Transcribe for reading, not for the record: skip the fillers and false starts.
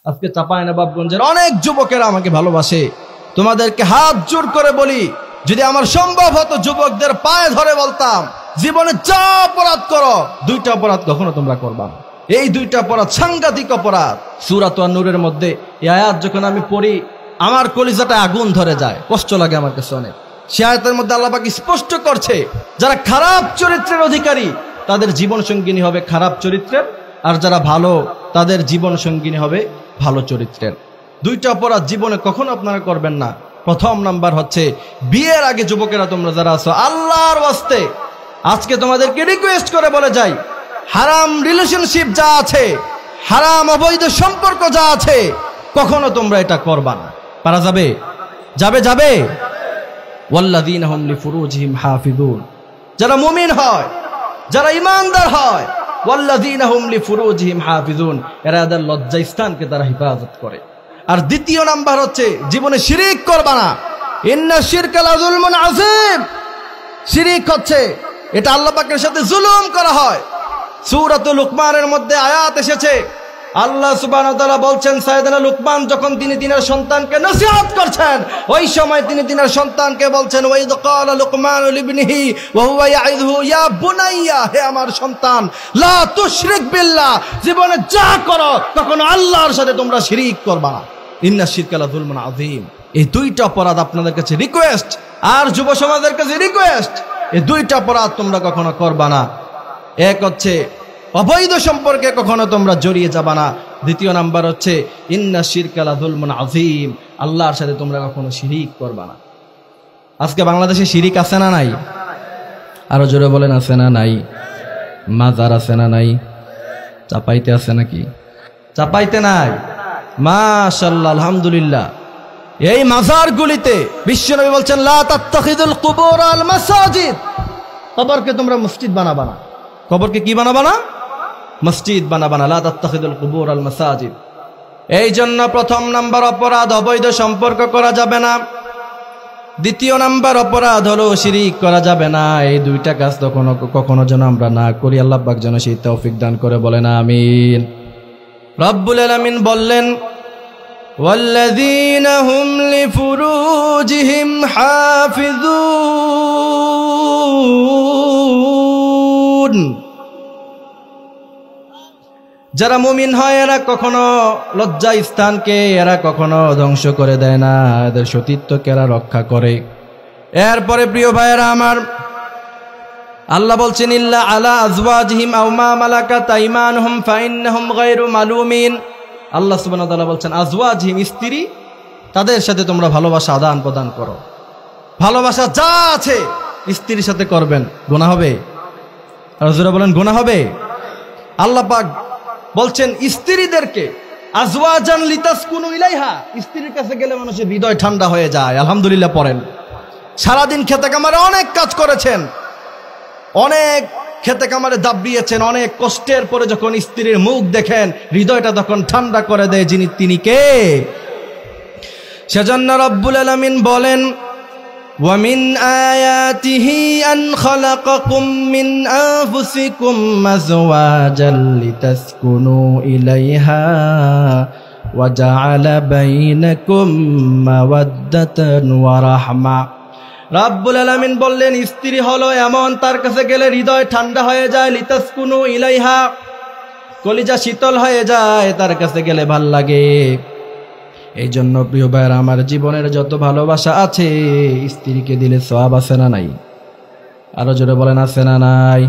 আজকে চাঁপাইনবাবগঞ্জের অনেক যুবকেরা আমাকে ভালোবাসে। তোমাদেরকে হাত জোর করে বলি, যদি আমার সম্ভব হতো যুবকদের পায়ে ধরে বলতাম, জীবনে যা অপরাধ করো, দুইটা অপরাধ কখনো তোমরা করবা না। এই দুইটা অপরাধ সাংঘাতিক অপরাধ। সূরা আন-নূরের মধ্যে এই আয়াত যখন আমি পড়ি, আমার কলিজাটা আগুন ধরে যায়, কষ্ট লাগে আমার কাছে অনেক। সে আয়াতের মধ্যে আল্লাহ পাক স্পষ্ট করছে, যারা খারাপ চরিত্রের অধিকারী তাদের জীবন সঙ্গিনী হবে খারাপ চরিত্রের, আর যারা ভালো তাদের জীবন সঙ্গিনী হবে ভালো চরিত্রের। দুইটা অপরাধ জীবনে কখনো আপনারা করবেন না। প্রথম নাম্বার হচ্ছে, বিয়ের আগে যুবকেরা তোমরা যারা আছো, আল্লাহর ওয়াস্তে আজকে তোমাদেরকে রিকোয়েস্ট করে বলে যাই, হারাম রিলেশনশিপ যা আছে, হারাম অবৈধ সম্পর্ক যা আছে, কখনো তোমরা এটা করবা না। পারা যাবে? যাবে যাবে। ওয়াল্লাযীনা হুম লিফুরুজিহিম হাফিজুন, যারা মুমিন হয়, যারা ঈমানদার হয়, ওয়াল্লাযীনা হুম লিফুরুজিহিম হাফিজুন, এরা তাদের লজ্জাস্থানকে তারা হিফাজত করে। আর দ্বিতীয় নাম্বার হচ্ছে, জীবনে শিরিক করবা না। ইন্না শিরকা লাযুলমুন আযীম, শিরিক হচ্ছে এটা আল্লাহ পাকের সাথে জুলুম করা হয়। সূরাতুল লুকমানের মধ্যে আয়াত এসেছে, আল্লাহ সুবহানাহু ওয়া তাআলা বলছেন, সাইয়েদনা লুকমান যখন তিনি তিনার সন্তানকে নসিহত করছেন, ওই সময় তিনি তিনার সন্তানকে বলছেন, ওয়াইদ ক্বালা লুকমানু লিবনিহি ওয়া হুয়া ইয়াইযুহু ইয়া বুনাইয়া, হে আমার সন্তান, লা তুশরিক বিল্লাহ, জীবনে যা করো কখনো আল্লাহর সাথে তোমরা শিরিক করবা না। ইন্না শিরকা লাযুলমুন আযীম। এই দুইটা অপরাধ আপনাদের কাছে রিকোয়েস্ট, আর যুব সমাজের কাছে রিকোয়েস্ট, এই দুইটা অপরাধ তোমরা কখনো করবা না। এক হচ্ছে অবৈধ সম্পর্কে কখনো তোমরা জড়িয়ে যাবা না। দ্বিতীয় নাম্বার হচ্ছে, ইন্না শিরকা লাযুলমুন আযীম, আল্লাহর সাথে তোমরা কখনো শিরিক করবা না। আজকে বাংলাদেশে শিরিক আছে না নাই? আরো জোরে বলেন, আছে না নাই? মাজার আছে না নাই? চাপাইতে আছে নাকি? চাপাইতে নাই? মাশাআল্লাহ, আলহামদুলিল্লাহ। এই মাজারগুলিতে বিশ্বনবী বলছেন, লা তাত্তাখিযুল কুবুর আল মাসাজিদ, কবরকে তোমরা মসজিদ বানাবা না। কবরকে কি বানাবা না? মসজিদ বানাবা না। লা তাত্তাখিযুল কুবুর আল মাসাজিদ। এই জন্য প্রথম নাম্বার অপরাধ, অবৈধ সম্পর্ক করা যাবে না। দ্বিতীয় নাম্বার অপরাধ হলো শিরিক করা যাবে না। এই দুইটা কাজ কখনো যেন আমরা না করি। আল্লাহ পাক যেন সেই তৌফিক দান করে, বলেন আমিন। রব্বুল আলামিন বললেন, ওয়াল্লাযীনা হুম লিফুরুজিহিম হাফিজুন, যারা মুমিন হয় এরা কখনো লজ্জা স্থানকে এরা কখনো ধ্বংস করে দেয় না, এদের সতীত্বকে এরা রক্ষা করে। এরপরে প্রিয় ভাইয়েরা আমার, আল্লাহ বলছেন, ইল্লা আলা আজওয়াজিহিম আও মা মালাকাত আইমানুহুম ফাইন্নাহুম গায়রু মালুমিন। আল্লাহ সুবহানাহু ওয়া তাআলা বলছেন, আজওয়াজিহিম, স্ত্রী, তাদের সাথে তোমরা ভালোবাসা আদান প্রদান করো। ভালোবাসা যা আছে স্ত্রীর সাথে করবেন, গুনাহ হবে? আর যারা বলেন গুনাহ হবে? আল্লাহ পাক বলছেন স্ত্রীদেরকে, আজওয়াজান লিতাসকুনু ইলাইহা, স্ত্রীর কাছে গেলে মানুষের হৃদয় ঠান্ডা হয়ে যায়। আলহামদুলিল্লাহ পড়েন। সারাদিন খেতে কামারে অনেক কাজ করেছেন, অনেক খেতে কামারে দাবিয়েছেন, অনেক কষ্টের পরে যখন স্ত্রীর মুখ দেখেন, হৃদয়টা তখন ঠান্ডা করে দেয়। তিনি কে? সেজন্য রব্বুল আলামিন বলেন, وَمِنْ آيَاتِهِ أَنْ خَلَقَكُمْ مِنْ أَنفُسِكُمْ أَزْوَاجًا لِتَسْكُنُوا إِلَيْهَا وَجَعَلَ بَيْنَكُمْ مَوَدَّةً وَرَحْمَةً। রব্বুল আলামিন বললেন, স্ত্রী হলো এমন, তার কাছে গেলে হৃদয় ঠান্ডা হয়ে যায়। লিতাসকুনু ইলাইহা, কলিজা শীতল হয়ে যায়, তার কাছে গেলে ভাল লাগে। এই জন্য প্রিয় ভাইরা আমার, জীবনের যত ভালোবাসা আছে স্ত্রীকে দিলে সওয়াব আছে না নাই? আরো জোরে বলেন, আছে না নাই?